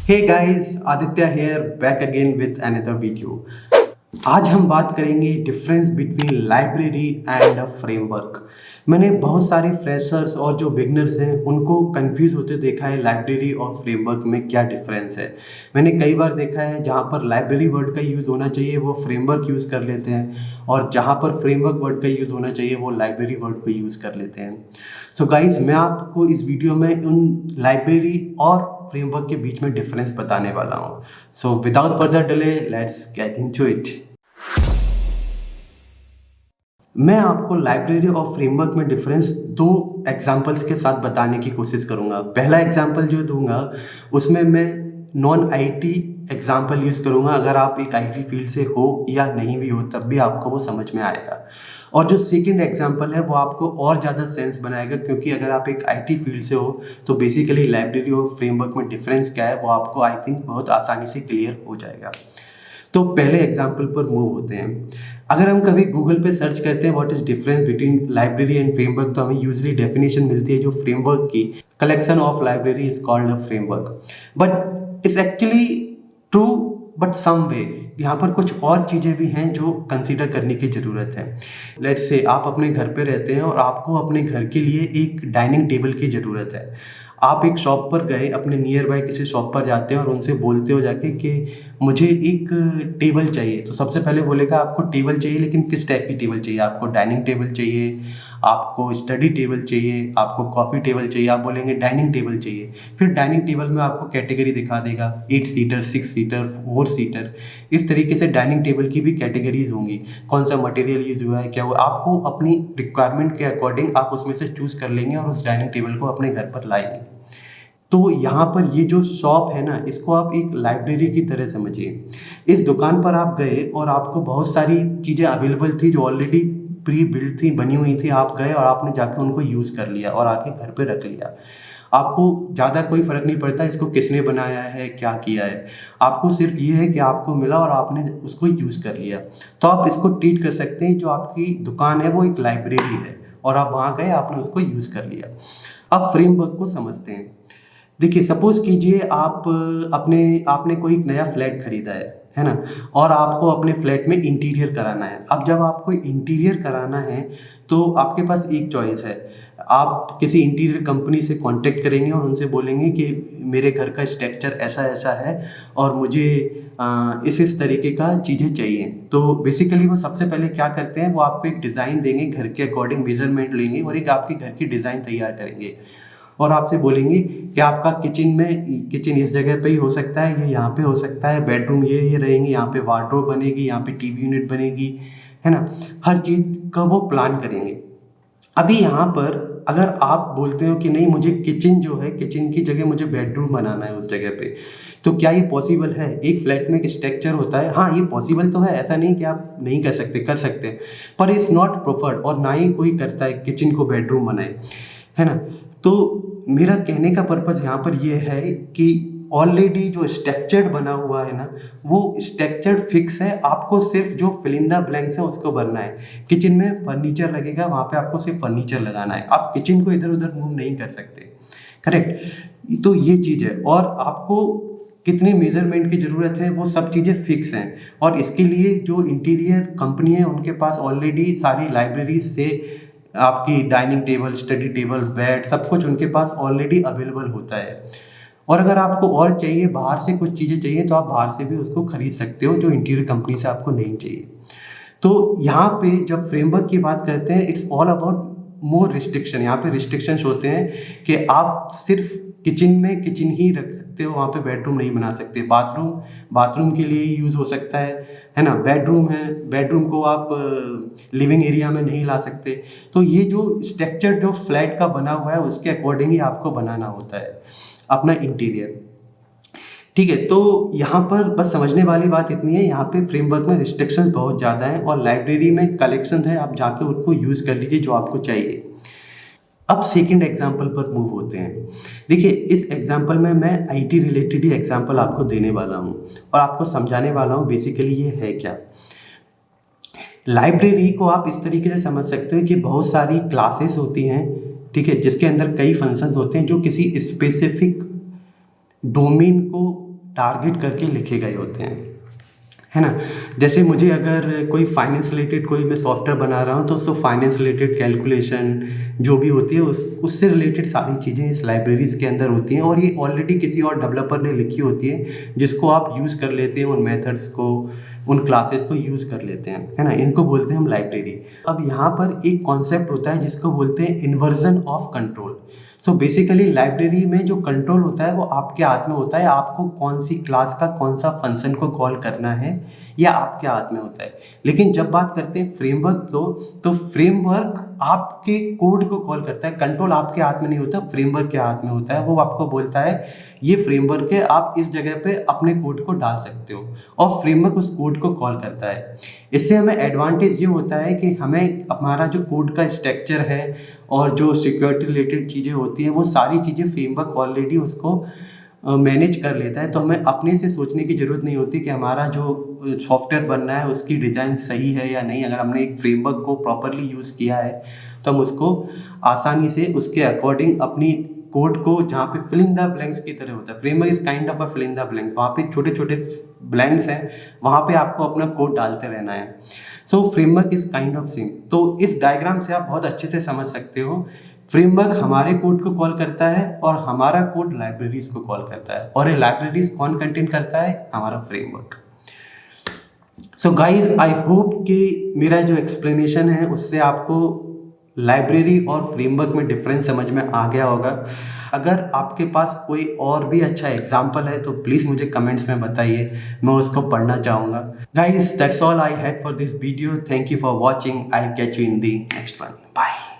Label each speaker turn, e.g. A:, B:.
A: Hey guys, Aditya here back again with another video. आज हम बात करेंगे difference between library and a framework. मैंने बहुत सारे फ्रेशर्स और जो बिगनर्स हैं उनको कंफ्यूज होते देखा है लाइब्रेरी और फ्रेमवर्क में क्या डिफरेंस है। मैंने कई बार देखा है जहाँ पर लाइब्रेरी वर्ड का यूज़ होना चाहिए वो फ्रेमवर्क यूज़ कर लेते हैं, और जहाँ पर फ्रेमवर्क वर्ड का यूज़ होना चाहिए वो लाइब्रेरी वर्ड को यूज़ कर लेते हैं। सो गाइज, मैं आपको इस वीडियो में उन लाइब्रेरी और फ्रेमवर्क के बीच में डिफरेंस बताने वाला हूँ। So without further delay let's get into it. मैं आपको लाइब्रेरी और फ्रेमवर्क में डिफरेंस दो एग्जांपल्स के साथ बताने की कोशिश करूंगा। पहला एग्जांपल जो दूंगा उसमें मैं नॉन आईटी एग्जांपल यूज़ करूंगा। अगर आप एक आईटी फील्ड से हो या नहीं भी हो तब भी आपको वो समझ में आएगा। और जो सेकंड एग्जांपल है वो आपको और ज़्यादा सेंस बनाएगा, क्योंकि अगर आप एक आईटी फील्ड से हो तो बेसिकली लाइब्रेरी और फ्रेमवर्क में डिफरेंस क्या है वो आपको आई थिंक बहुत आसानी से क्लियर हो जाएगा। तो पहले एग्जाम्पल पर मूव होते हैं। अगर हम कभी गूगल पे सर्च करते हैं what is difference between library and framework, तो हमें यूजली डेफिनेशन मिलती है जो फ्रेमवर्क की, collection of library is called a framework. But it's actually true, but some way यहाँ पर कुछ और चीज़ें भी हैं जो कंसीडर करने की ज़रूरत है। लेट्स से आप अपने घर पे रहते हैं और आपको अपने घर के लिए एक डाइनिंग टेबल की ज़रूरत है। आप एक शॉप पर गए, अपने नियर बाय किसी शॉप पर जाते हैं और उनसे बोलते हो जाके कि मुझे एक टेबल चाहिए। तो सबसे पहले बोलेगा आपको टेबल चाहिए, लेकिन किस टाइप की टेबल चाहिए? आपको डाइनिंग टेबल चाहिए, आपको स्टडी टेबल चाहिए, आपको कॉफ़ी टेबल चाहिए? आप बोलेंगे डाइनिंग टेबल चाहिए। फिर डाइनिंग टेबल में आपको कैटेगरी दिखा देगा, 8 सीटर, 6 सीटर, 4 सीटर। इस तरीके से डाइनिंग टेबल की भी कैटेगरीज होंगी। कौन सा मटेरियल यूज़ हुआ है, क्या हुआ, आपको अपनी रिक्वायरमेंट के अकॉर्डिंग आप उसमें से चूज़ कर लेंगे और उस डाइनिंग टेबल को अपने घर पर लाएंगे। तो यहाँ पर ये जो शॉप है ना, इसको आप एक लाइब्रेरी की तरह समझिए। इस दुकान पर आप गए और आपको बहुत सारी चीज़ें अवेलेबल थी जो ऑलरेडी प्री बिल्ड थी, बनी हुई थी। आप गए और आपने जाके उनको यूज़ कर लिया और आके घर पे रख लिया। आपको ज़्यादा कोई फ़र्क नहीं पड़ता इसको किसने बनाया है, क्या किया है। आपको सिर्फ ये है कि आपको मिला और आपने उसको यूज़ कर लिया। तो आप इसको ट्रीट कर सकते हैं, जो आपकी दुकान है वो एक लाइब्रेरी है और आप वहाँ गए, आपने उसको यूज़ कर लिया। अब फ्रेमवर्क को समझते हैं। देखिए, सपोज़ कीजिए आप आपने कोई नया फ्लैट खरीदा है ना? और आपको अपने फ्लैट में इंटीरियर कराना है। अब जब आपको इंटीरियर कराना है तो आपके पास एक चॉइस है। आप किसी इंटीरियर कंपनी से कॉन्टैक्ट करेंगे और उनसे बोलेंगे कि मेरे घर का स्ट्रक्चर ऐसा-ऐसा है और मुझे इस तरीके का चीज़ें चाहिए। तो बेसिकली वो सबसे पहले क्या करते हैं, वो आपको एक डिज़ाइन देंगे, घर के अकॉर्डिंग मेज़रमेंट लेंगे और एक आपके घर की डिज़ाइन तैयार करेंगे। और आपसे बोलेंगे कि आपका किचन इस जगह पे ही हो सकता है, ये यहाँ पे हो सकता है, बेडरूम ये रहेंगे, यहाँ पे वार्डरोब बनेगी, यहाँ पे टीवी यूनिट बनेगी, है ना? हर चीज़ का वो प्लान करेंगे। अभी यहाँ पर अगर आप बोलते हो कि नहीं, मुझे किचन जो है, किचन की जगह मुझे बेडरूम बनाना है उस जगह पे, तो क्या ये पॉसिबल है? एक फ्लैट में एक स्ट्रक्चर होता है, हाँ ये पॉसिबल तो है, ऐसा नहीं कि आप नहीं कर सकते, कर सकते हैं, पर इट्स नॉट प्रेफर्ड और ना ही कोई करता है किचन को बेडरूम बनाए, है ना? तो मेरा कहने का पर्पज़ यहाँ पर ये है कि ऑलरेडी जो स्ट्रक्चर्ड बना हुआ है ना, वो स्ट्रक्चर्ड फिक्स है। आपको सिर्फ जो फिल इन द ब्लैंक्स है उसको भरना है। किचन में फर्नीचर लगेगा, वहाँ पे आपको सिर्फ फर्नीचर लगाना है। आप किचन को इधर उधर मूव नहीं कर सकते, करेक्ट? तो ये चीज़ है। और आपको कितनी मेजरमेंट की ज़रूरत है वो सब चीज़ें फिक्स हैं। और इसके लिए जो इंटीरियर कंपनी है उनके पास ऑलरेडी सारी लाइब्रेरीज से आपकी dining table, study table, bed, सब कुछ उनके पास ऑलरेडी अवेलेबल होता है। और अगर आपको और चाहिए, बाहर से कुछ चीज़ें चाहिए, तो आप बाहर से भी उसको खरीद सकते हो जो इंटीरियर कंपनी से आपको नहीं चाहिए। तो यहाँ पे जब फ्रेमवर्क की बात करते हैं, it's all about more restriction. यहाँ पे रिस्ट्रिक्शंस होते हैं कि आप सिर्फ किचन में किचन ही रख सकते हो, वहाँ पे बेडरूम नहीं बना सकते। बाथरूम के लिए यूज़ हो सकता है ना? बेडरूम है, बेडरूम को आप लिविंग एरिया में नहीं ला सकते। तो ये जो स्ट्रक्चर जो फ्लैट का बना हुआ है उसके अकॉर्डिंग ही आपको बनाना होता है अपना इंटीरियर। ठीक है, तो यहाँ पर बस समझने वाली बात इतनी है, यहाँ पे फ्रेमवर्क में रिस्ट्रिक्शंस बहुत ज़्यादा हैं और लाइब्रेरी में कलेक्शन है, आप जाके उनको यूज़ कर लीजिए जो आपको चाहिए। अब सेकंड एग्जांपल पर मूव होते हैं। देखिए, इस एग्जांपल में मैं आईटी रिलेटेड ही एग्जांपल आपको देने वाला हूँ और आपको समझाने वाला हूँ बेसिकली ये है क्या। लाइब्रेरी को आप इस तरीके से समझ सकते हो कि बहुत सारी क्लासेस होती हैं, ठीक है, जिसके अंदर कई फंक्शंस होते हैं जो किसी स्पेसिफिक डोमेन को टारगेट करके लिखे गए होते हैं, है ना। जैसे मुझे अगर कोई फाइनेंस रिलेटेड कोई मैं सॉफ्टवेयर बना रहा हूँ तो उसको फाइनेंस रिलेटेड कैलकुलेशन जो भी होती है उससे रिलेटेड सारी चीज़ें इस लाइब्रेरीज़ के अंदर होती हैं, और ये ऑलरेडी किसी और डेवलपर ने लिखी होती है जिसको आप यूज़ कर लेते हैं, उन मेथड्स को, उन क्लासेस को यूज़ कर लेते हैं, है ना। इनको बोलते हैं हम लाइब्रेरी। अब यहाँ पर एक कॉन्सेप्ट होता है जिसको बोलते हैं inversion of control. So basically library में जो कंट्रोल होता है वो आपके हाथ में होता है, आपको कौन सी क्लास का कौन सा फंक्शन को कॉल करना है या आपके हाथ में होता है। लेकिन जब बात करते हैं फ्रेमवर्क को, तो फ्रेमवर्क आपके कोड को कॉल करता है, कंट्रोल आपके हाथ में नहीं होता, फ्रेमवर्क के हाथ में होता है। वो आपको बोलता है ये फ्रेमवर्क है, आप इस जगह पे अपने कोड को डाल सकते हो, और फ्रेमवर्क उस कोड को कॉल करता है। इससे हमें एडवांटेज ये होता है कि हमें हमारा जो कोड का स्ट्रक्चर है और जो सिक्योरिटी रिलेटेड चीज़ें होती हैं वो सारी चीज़ें फ्रेमवर्क ऑलरेडी उसको मैनेज कर लेता है। तो हमें अपने से सोचने की ज़रूरत नहीं होती कि हमारा जो सॉफ्टवेयर बनना है उसकी डिज़ाइन सही है या नहीं। अगर हमने एक फ्रेमवर्क को प्रॉपरली यूज़ किया है तो हम उसको आसानी से उसके अकॉर्डिंग अपनी कोड को, जहाँ पे फिल इन द ब्लैंक्स की तरह होता है, framework is kind of a fill in the blanks, वहाँ पे छोटे छोटे ब्लैंक्स हैं, वहाँ पे आपको अपना कोड डालते रहना है। So framework is kind of same. तो इस डायग्राम से आप बहुत अच्छे से समझ सकते हो, फ्रेमवर्क हमारे कोड को कॉल करता है और हमारा कोड लाइब्रेरीज को कॉल करता है, और ये लाइब्रेरीज कौन कंटेन करता है, हमारा framework. So guys I hope कि मेरा जो एक्सप्लेनेशन है उससे आपको लाइब्रेरी और फ्रेमवर्क में डिफरेंस समझ में आ गया होगा। अगर आपके पास कोई और भी अच्छा एग्जाम्पल है तो प्लीज़ मुझे कमेंट्स में बताइए, मैं उसको पढ़ना चाहूँगा। Guys that's all I had for this video, thank you for watching, I will catch you in the next one, bye.